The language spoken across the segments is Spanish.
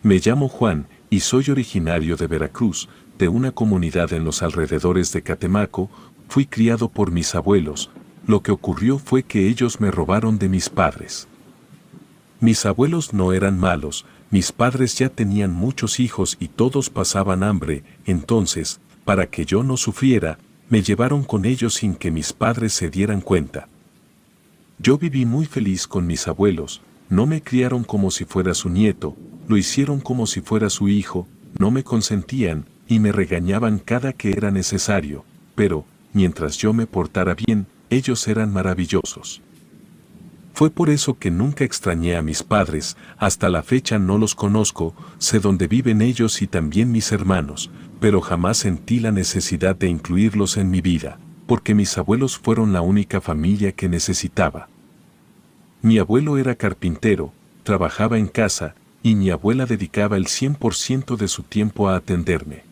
Me llamo Juan y soy originario de Veracruz, de una comunidad en los alrededores de Catemaco. Fui criado por mis abuelos. Lo que ocurrió fue que ellos me robaron de mis padres. Mis abuelos no eran malos, mis padres ya tenían muchos hijos y todos pasaban hambre, entonces, para que yo no sufriera, me llevaron con ellos sin que mis padres se dieran cuenta. Yo viví muy feliz con mis abuelos, no me criaron como si fuera su nieto, lo hicieron como si fuera su hijo, no me consentían y me regañaban cada que era necesario, pero, mientras yo me portara bien, ellos eran maravillosos. Fue por eso que nunca extrañé a mis padres, hasta la fecha no los conozco, sé dónde viven ellos y también mis hermanos, pero jamás sentí la necesidad de incluirlos en mi vida, porque mis abuelos fueron la única familia que necesitaba. Mi abuelo era carpintero, trabajaba en casa, y mi abuela dedicaba el 100% de su tiempo a atenderme.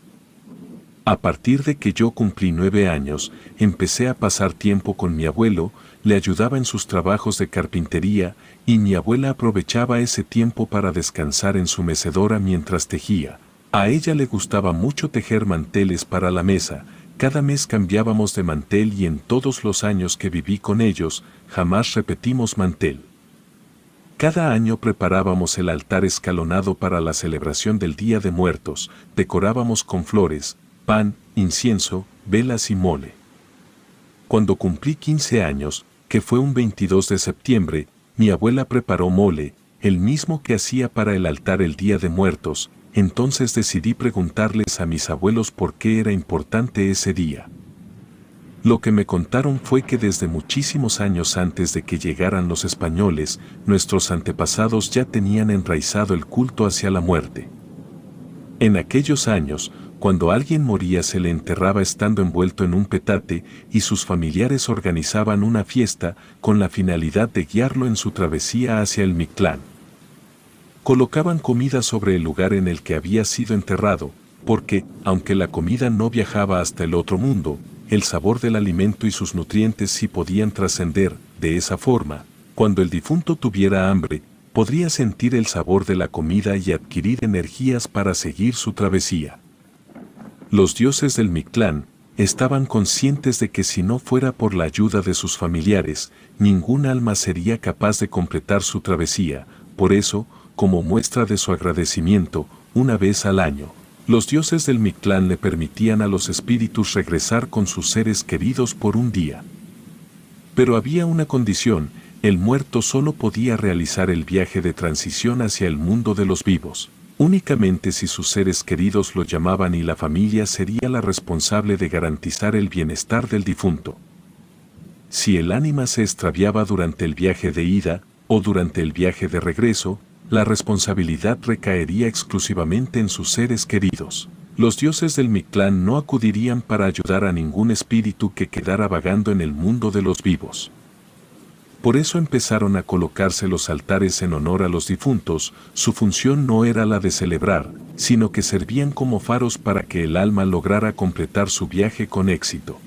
A partir de que yo cumplí 9 años, empecé a pasar tiempo con mi abuelo, le ayudaba en sus trabajos de carpintería, y mi abuela aprovechaba ese tiempo para descansar en su mecedora mientras tejía. A ella le gustaba mucho tejer manteles para la mesa, cada mes cambiábamos de mantel y en todos los años que viví con ellos, jamás repetimos mantel. Cada año preparábamos el altar escalonado para la celebración del Día de Muertos, decorábamos con flores, pan, incienso, velas y mole. Cuando cumplí 15 años, que fue un 22 de septiembre, mi abuela preparó mole, el mismo que hacía para el altar el Día de Muertos, entonces decidí preguntarles a mis abuelos por qué era importante ese día. Lo que me contaron fue que desde muchísimos años antes de que llegaran los españoles, nuestros antepasados ya tenían enraizado el culto hacia la muerte. En aquellos años, cuando alguien moría se le enterraba estando envuelto en un petate y sus familiares organizaban una fiesta con la finalidad de guiarlo en su travesía hacia el Mictlán. Colocaban comida sobre el lugar en el que había sido enterrado, porque, aunque la comida no viajaba hasta el otro mundo, el sabor del alimento y sus nutrientes sí podían trascender. De esa forma, cuando el difunto tuviera hambre, podría sentir el sabor de la comida y adquirir energías para seguir su travesía. Los dioses del Mictlán estaban conscientes de que si no fuera por la ayuda de sus familiares, ningún alma sería capaz de completar su travesía. Por eso, como muestra de su agradecimiento, una vez al año, los dioses del Mictlán le permitían a los espíritus regresar con sus seres queridos por un día. Pero había una condición: el muerto solo podía realizar el viaje de transición hacia el mundo de los vivos, únicamente si sus seres queridos lo llamaban y la familia sería la responsable de garantizar el bienestar del difunto. Si el ánima se extraviaba durante el viaje de ida o durante el viaje de regreso, la responsabilidad recaería exclusivamente en sus seres queridos. Los dioses del Mictlán no acudirían para ayudar a ningún espíritu que quedara vagando en el mundo de los vivos. Por eso empezaron a colocarse los altares en honor a los difuntos. Su función no era la de celebrar, sino que servían como faros para que el alma lograra completar su viaje con éxito.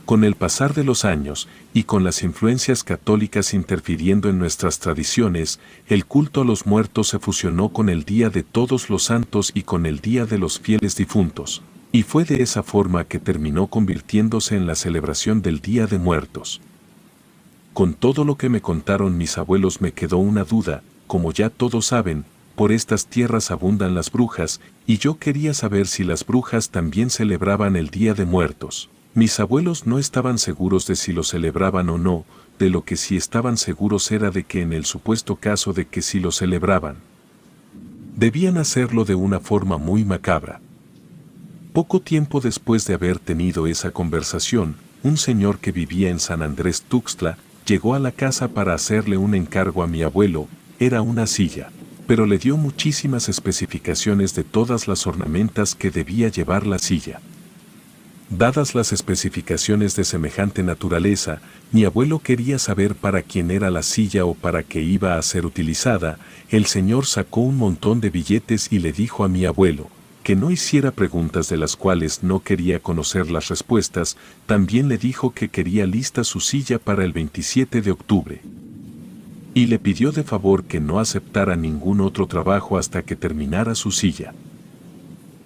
Con el pasar de los años, y con las influencias católicas interfiriendo en nuestras tradiciones, el culto a los muertos se fusionó con el Día de Todos los Santos y con el Día de los Fieles Difuntos, y fue de esa forma que terminó convirtiéndose en la celebración del Día de Muertos. Con todo lo que me contaron mis abuelos me quedó una duda: como ya todos saben, por estas tierras abundan las brujas, y yo quería saber si las brujas también celebraban el Día de Muertos. Mis abuelos no estaban seguros de si lo celebraban o no, de lo que sí estaban seguros era de que en el supuesto caso de que sí lo celebraban, debían hacerlo de una forma muy macabra. Poco tiempo después de haber tenido esa conversación, un señor que vivía en San Andrés Tuxtla llegó a la casa para hacerle un encargo a mi abuelo. Era una silla, pero le dio muchísimas especificaciones de todas las ornamentas que debía llevar la silla. Dadas las especificaciones de semejante naturaleza, mi abuelo quería saber para quién era la silla o para qué iba a ser utilizada. El señor sacó un montón de billetes y le dijo a mi abuelo que no hiciera preguntas de las cuales no quería conocer las respuestas. También le dijo que quería lista su silla para el 27 de octubre. y le pidió de favor que no aceptara ningún otro trabajo hasta que terminara su silla.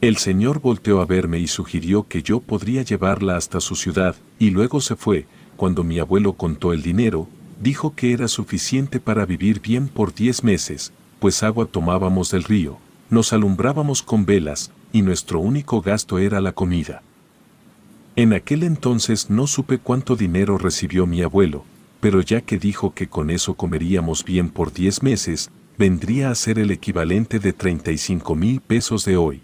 El señor volteó a verme y sugirió que yo podría llevarla hasta su ciudad, y luego se fue. Cuando mi abuelo contó el dinero, dijo que era suficiente para vivir bien por 10 meses, pues agua tomábamos del río, nos alumbrábamos con velas, y nuestro único gasto era la comida. En aquel entonces no supe cuánto dinero recibió mi abuelo, pero ya que dijo que con eso comeríamos bien por 10 meses, vendría a ser el equivalente de 35,000 pesos de hoy.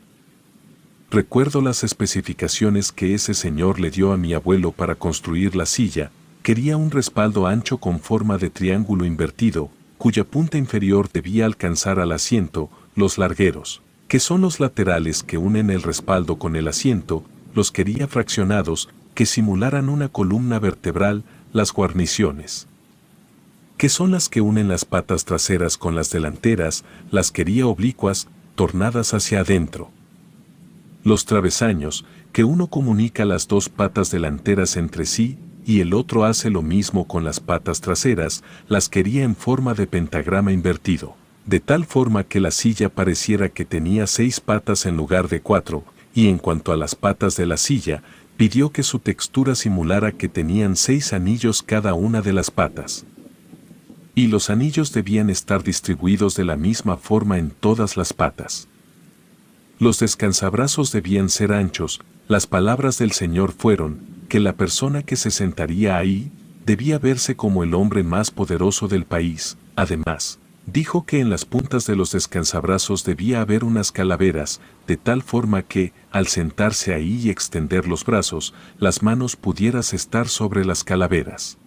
Recuerdo las especificaciones que ese señor le dio a mi abuelo para construir la silla. Quería un respaldo ancho con forma de triángulo invertido, cuya punta inferior debía alcanzar al asiento, los largueros, que son los laterales que unen el respaldo con el asiento, los quería fraccionados, que simularan una columna vertebral, las guarniciones, que son las que unen las patas traseras con las delanteras, las quería oblicuas, tornadas hacia adentro. Los travesaños, que uno comunica las dos patas delanteras entre sí, y el otro hace lo mismo con las patas traseras, las quería en forma de pentagrama invertido, de tal forma que la silla pareciera que tenía 6 patas en lugar de 4, y en cuanto a las patas de la silla, pidió que su textura simulara que tenían 6 anillos cada una de las patas. Y los anillos debían estar distribuidos de la misma forma en todas las patas. Los descansabrazos debían ser anchos. Las palabras del Señor fueron que la persona que se sentaría ahí debía verse como el hombre más poderoso del país. Además, dijo que en las puntas de los descansabrazos debía haber unas calaveras, de tal forma que, al sentarse ahí y extender los brazos, las manos pudieras estar sobre las calaveras.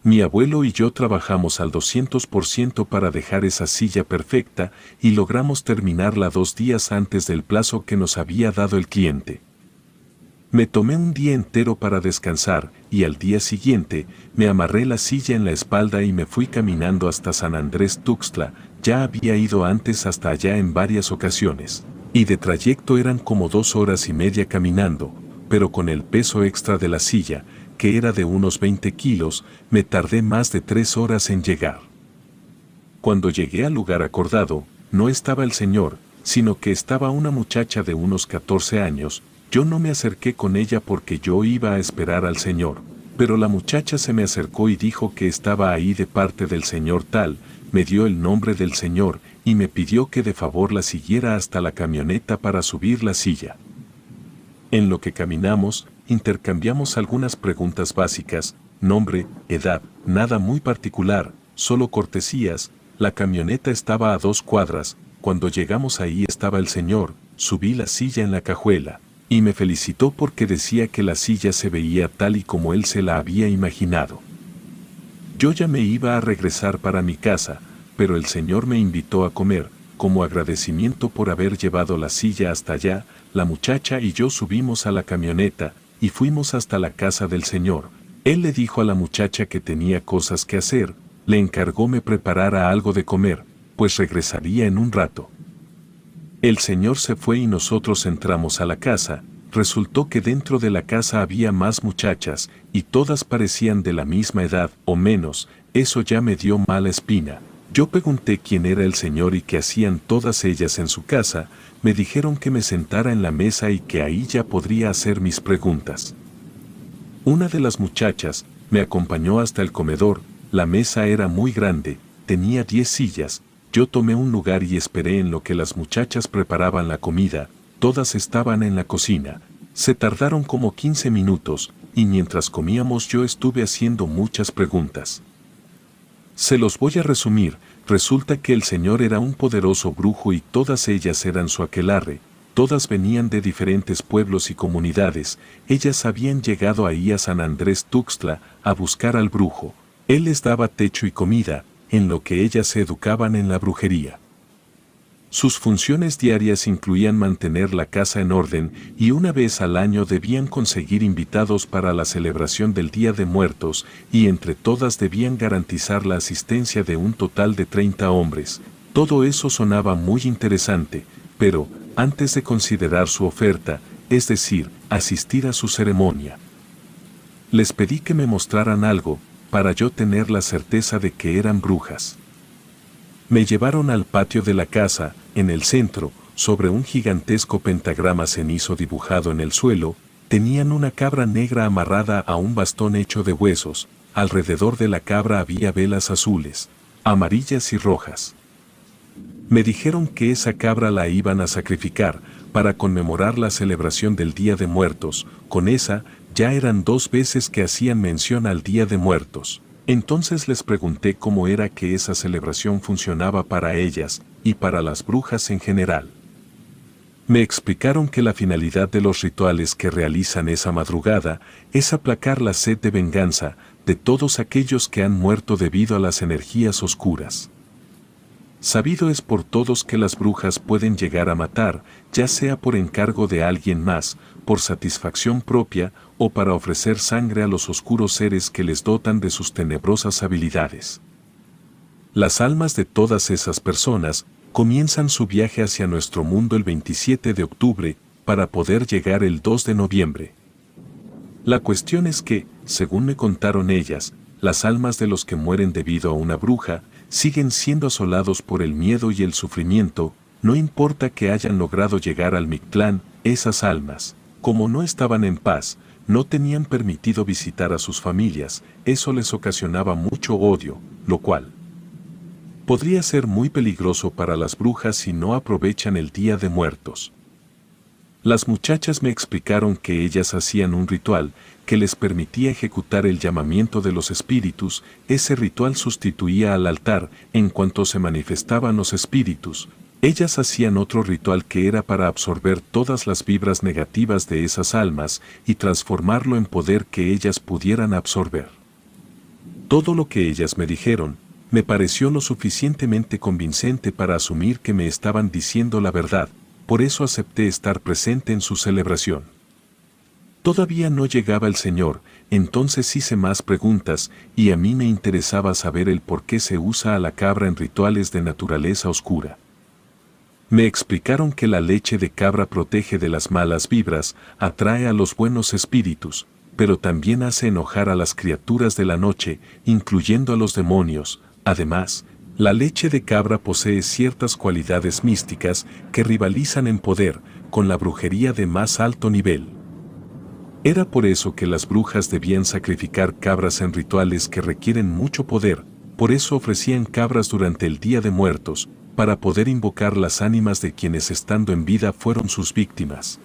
Mi abuelo y yo trabajamos al 200% para dejar esa silla perfecta y logramos terminarla 2 días antes del plazo que nos había dado el cliente. Me tomé un día entero para descansar y al día siguiente me amarré la silla en la espalda y me fui caminando hasta San Andrés Tuxtla. Ya había ido antes hasta allá en varias ocasiones, y de trayecto eran como 2 horas y media caminando, pero con el peso extra de la silla, que era de unos 20 kilos, me tardé más de 3 horas en llegar. Cuando llegué al lugar acordado, no estaba el señor, sino que estaba una muchacha de unos 14 años. Yo no me acerqué con ella porque yo iba a esperar al señor, pero la muchacha se me acercó y dijo que estaba ahí de parte del señor tal, me dio el nombre del señor y me pidió que de favor la siguiera hasta la camioneta para subir la silla. En lo que caminamos, intercambiamos algunas preguntas básicas, nombre, edad, nada muy particular, solo cortesías. La camioneta estaba a 2 cuadras, cuando llegamos ahí estaba el señor, subí la silla en la cajuela, y me felicitó porque decía que la silla se veía tal y como él se la había imaginado. Yo ya me iba a regresar para mi casa, pero el señor me invitó a comer. Como agradecimiento por haber llevado la silla hasta allá, la muchacha y yo subimos a la camioneta y fuimos hasta la casa del señor. Él le dijo a la muchacha que tenía cosas que hacer, le encargó me preparara algo de comer, pues regresaría en un rato. El señor se fue y nosotros entramos a la casa. Resultó que dentro de la casa había más muchachas, y todas parecían de la misma edad o menos. Eso ya me dio mala espina. Yo pregunté quién era el señor y qué hacían todas ellas en su casa. Me dijeron que me sentara en la mesa y que ahí ya podría hacer mis preguntas. Una de las muchachas me acompañó hasta el comedor. La mesa era muy grande, tenía 10 sillas. Yo tomé un lugar y esperé en lo que las muchachas preparaban la comida. Todas estaban en la cocina. Se tardaron como 15 minutos, y mientras comíamos yo estuve haciendo muchas preguntas. Se los voy a resumir. Resulta que el señor era un poderoso brujo y todas ellas eran su aquelarre. Todas venían de diferentes pueblos y comunidades. Ellas habían llegado ahí a San Andrés Tuxtla a buscar al brujo. Él les daba techo y comida, en lo que ellas se educaban en la brujería. Sus funciones diarias incluían mantener la casa en orden y una vez al año debían conseguir invitados para la celebración del Día de Muertos, y entre todas debían garantizar la asistencia de un total de 30 hombres. Todo eso sonaba muy interesante, pero, antes de considerar su oferta, es decir, asistir a su ceremonia, les pedí que me mostraran algo. para yo tener la certeza de que eran brujas. Me llevaron al patio de la casa, en el centro, sobre un gigantesco pentagrama cenizo dibujado en el suelo, tenían una cabra negra amarrada a un bastón hecho de huesos. Alrededor de la cabra había velas azules, amarillas y rojas. Me dijeron que esa cabra la iban a sacrificar para conmemorar la celebración del Día de Muertos. Con esa, ya eran 2 veces que hacían mención al Día de Muertos. Entonces les pregunté cómo era que esa celebración funcionaba para ellas y para las brujas en general. Me explicaron que la finalidad de los rituales que realizan esa madrugada es aplacar la sed de venganza de todos aquellos que han muerto debido a las energías oscuras. Sabido es por todos que las brujas pueden llegar a matar, ya sea por encargo de alguien más, por satisfacción propia o para ofrecer sangre a los oscuros seres que les dotan de sus tenebrosas habilidades. Las almas de todas esas personas comienzan su viaje hacia nuestro mundo el 27 de octubre para poder llegar el 2 de noviembre. La cuestión es que, según me contaron ellas, las almas de los que mueren debido a una bruja siguen siendo asolados por el miedo y el sufrimiento, no importa que hayan logrado llegar al Mictlán, esas almas, como no estaban en paz, no tenían permitido visitar a sus familias, eso les ocasionaba mucho odio, lo cual podría ser muy peligroso para las brujas si no aprovechan el Día de Muertos. Las muchachas me explicaron que ellas hacían un ritual que les permitía ejecutar el llamamiento de los espíritus. Ese ritual sustituía al altar en cuanto se manifestaban los espíritus. Ellas hacían otro ritual que era para absorber todas las vibras negativas de esas almas y transformarlo en poder que ellas pudieran absorber. Todo lo que ellas me dijeron me pareció lo suficientemente convincente para asumir que me estaban diciendo la verdad. Por eso acepté estar presente en su celebración. Todavía no llegaba el Señor, entonces hice más preguntas y a mí me interesaba saber el por qué se usa a la cabra en rituales de naturaleza oscura. Me explicaron que la leche de cabra protege de las malas vibras, atrae a los buenos espíritus, pero también hace enojar a las criaturas de la noche, incluyendo a los demonios. Además, la leche de cabra posee ciertas cualidades místicas que rivalizan en poder con la brujería de más alto nivel. Era por eso que las brujas debían sacrificar cabras en rituales que requieren mucho poder, por eso ofrecían cabras durante el Día de Muertos, para poder invocar las ánimas de quienes estando en vida fueron sus víctimas.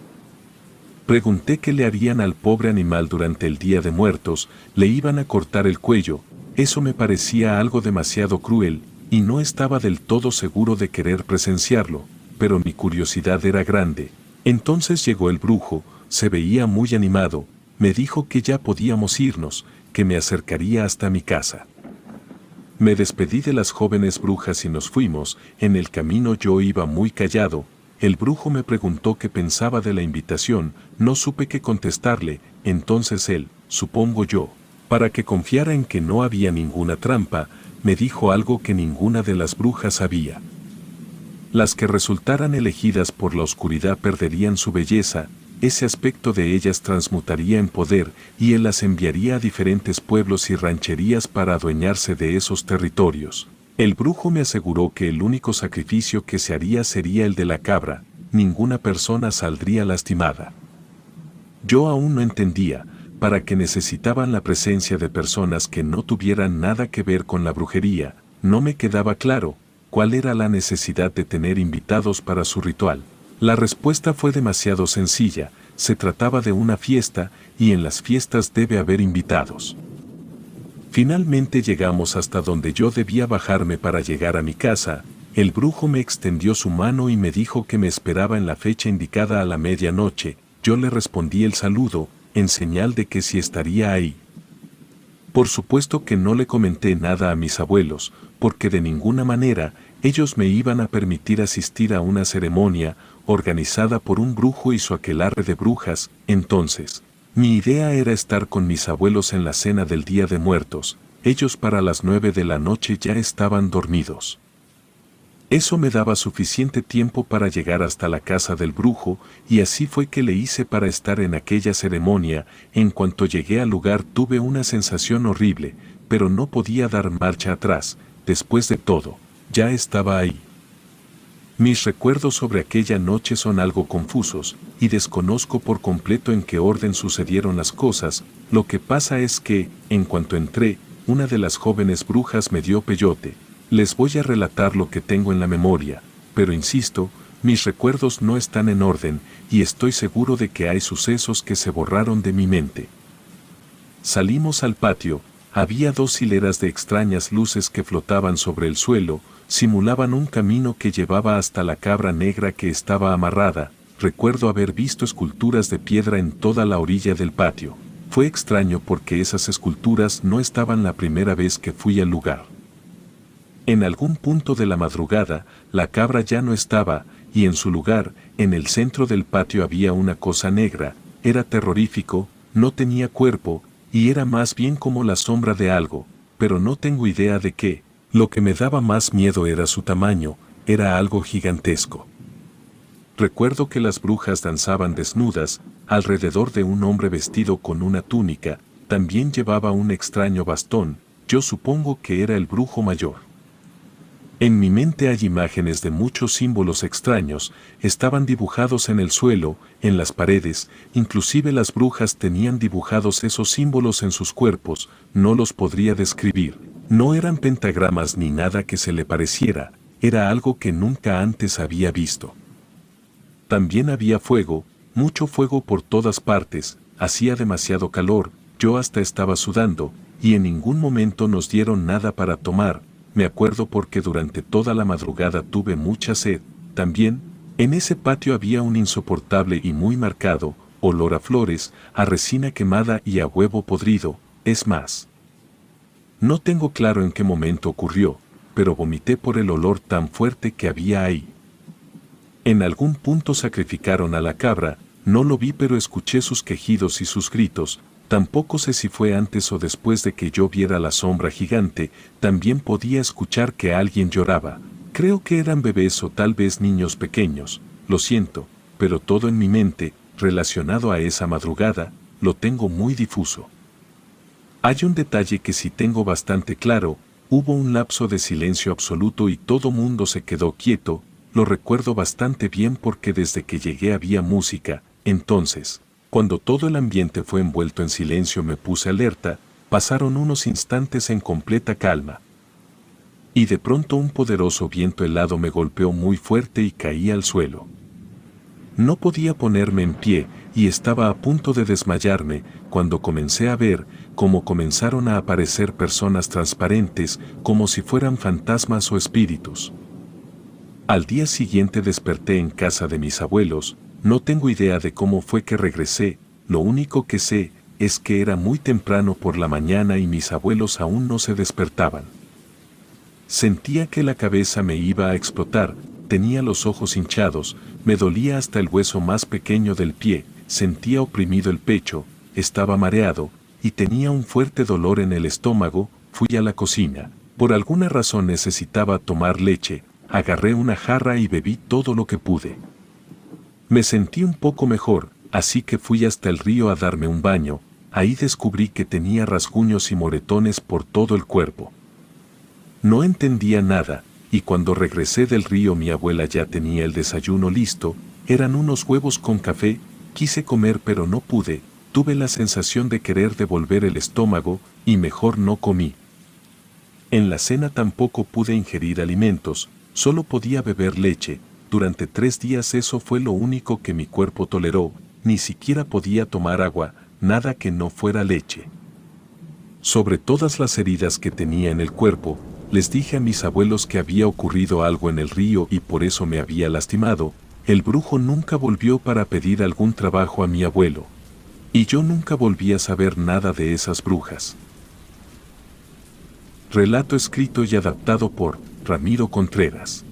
Pregunté qué le harían al pobre animal durante el Día de Muertos. Le iban a cortar el cuello. Eso me parecía algo demasiado cruel, y no estaba del todo seguro de querer presenciarlo, pero mi curiosidad era grande. Entonces llegó el brujo, se veía muy animado, me dijo que ya podíamos irnos, que me acercaría hasta mi casa. Me despedí de las jóvenes brujas y nos fuimos. En el camino yo iba muy callado. El brujo me preguntó qué pensaba de la invitación, no supe qué contestarle. Entonces él, supongo yo, para que confiara en que no había ninguna trampa, me dijo algo que ninguna de las brujas sabía. Las que resultaran elegidas por la oscuridad perderían su belleza, ese aspecto de ellas transmutaría en poder y él las enviaría a diferentes pueblos y rancherías para adueñarse de esos territorios. El brujo me aseguró que el único sacrificio que se haría sería el de la cabra, ninguna persona saldría lastimada. Yo aún no entendía para qué necesitaban la presencia de personas que no tuvieran nada que ver con la brujería. No me quedaba claro cuál era la necesidad de tener invitados para su ritual. La respuesta fue demasiado sencilla, se trataba de una fiesta y en las fiestas debe haber invitados. Finalmente llegamos hasta donde yo debía bajarme para llegar a mi casa. El brujo me extendió su mano y me dijo que me esperaba en la fecha indicada a la medianoche. Yo le respondí el saludo, en señal de que sí estaría ahí. Por supuesto que no le comenté nada a mis abuelos, porque de ninguna manera ellos me iban a permitir asistir a una ceremonia organizada por un brujo y su aquelarre de brujas. Entonces, mi idea era estar con mis abuelos en la cena del Día de Muertos. Ellos para las 9 de la noche ya estaban dormidos. Eso me daba suficiente tiempo para llegar hasta la casa del brujo, y así fue que le hice para estar en aquella ceremonia. En cuanto llegué al lugar tuve una sensación horrible, pero no podía dar marcha atrás. Después de todo, ya estaba ahí. Mis recuerdos sobre aquella noche son algo confusos, y desconozco por completo en qué orden sucedieron las cosas. Lo que pasa es que, en cuanto entré, una de las jóvenes brujas me dio peyote. Les voy a relatar lo que tengo en la memoria, pero insisto, mis recuerdos no están en orden, y estoy seguro de que hay sucesos que se borraron de mi mente. Salimos al patio. Había 2 hileras de extrañas luces que flotaban sobre el suelo, simulaban un camino que llevaba hasta la cabra negra que estaba amarrada. Recuerdo haber visto esculturas de piedra en toda la orilla del patio. Fue extraño porque esas esculturas no estaban la primera vez que fui al lugar. En algún punto de la madrugada, la cabra ya no estaba, y en su lugar, en el centro del patio había una cosa negra. Era terrorífico, no tenía cuerpo, y era más bien como la sombra de algo, pero no tengo idea de qué. Lo que me daba más miedo era su tamaño, era algo gigantesco. Recuerdo que las brujas danzaban desnudas, alrededor de un hombre vestido con una túnica, también llevaba un extraño bastón, yo supongo que era el brujo mayor. En mi mente hay imágenes de muchos símbolos extraños, estaban dibujados en el suelo, en las paredes, inclusive las brujas tenían dibujados esos símbolos en sus cuerpos, no los podría describir, no eran pentagramas ni nada que se le pareciera, era algo que nunca antes había visto. También había fuego, mucho fuego por todas partes, hacía demasiado calor, yo hasta estaba sudando, y en ningún momento nos dieron nada para tomar. Me acuerdo porque durante toda la madrugada tuve mucha sed. También, en ese patio había un insoportable y muy marcado olor a flores, a resina quemada y a huevo podrido. Es más, no tengo claro en qué momento ocurrió, pero vomité por el olor tan fuerte que había ahí. En algún punto sacrificaron a la cabra, no lo vi pero escuché sus quejidos y sus gritos. Tampoco sé si fue antes o después de que yo viera la sombra gigante, también podía escuchar que alguien lloraba. Creo que eran bebés o tal vez niños pequeños, lo siento, pero todo en mi mente, relacionado a esa madrugada, lo tengo muy difuso. Hay un detalle que sí tengo bastante claro, hubo un lapso de silencio absoluto y todo mundo se quedó quieto, lo recuerdo bastante bien porque desde que llegué había música, entonces, cuando todo el ambiente fue envuelto en silencio me puse alerta, pasaron unos instantes en completa calma. Y de pronto un poderoso viento helado me golpeó muy fuerte y caí al suelo. No podía ponerme en pie y estaba a punto de desmayarme cuando comencé a ver cómo comenzaron a aparecer personas transparentes como si fueran fantasmas o espíritus. Al día siguiente desperté en casa de mis abuelos. No tengo idea de cómo fue que regresé, lo único que sé es que era muy temprano por la mañana y mis abuelos aún no se despertaban. Sentía que la cabeza me iba a explotar, tenía los ojos hinchados, me dolía hasta el hueso más pequeño del pie, sentía oprimido el pecho, estaba mareado, y tenía un fuerte dolor en el estómago. Fui a la cocina, por alguna razón necesitaba tomar leche, agarré una jarra y bebí todo lo que pude. Me sentí un poco mejor, así que fui hasta el río a darme un baño. Ahí descubrí que tenía rasguños y moretones por todo el cuerpo. No entendía nada, y cuando regresé del río mi abuela ya tenía el desayuno listo, eran unos huevos con café, quise comer pero no pude, tuve la sensación de querer devolver el estómago, y mejor no comí. En la cena tampoco pude ingerir alimentos, solo podía beber leche. Durante 3 días eso fue lo único que mi cuerpo toleró, ni siquiera podía tomar agua, nada que no fuera leche. Sobre todas las heridas que tenía en el cuerpo, les dije a mis abuelos que había ocurrido algo en el río y por eso me había lastimado. El brujo nunca volvió para pedir algún trabajo a mi abuelo. Y yo nunca volví a saber nada de esas brujas. Relato escrito y adaptado por Ramiro Contreras.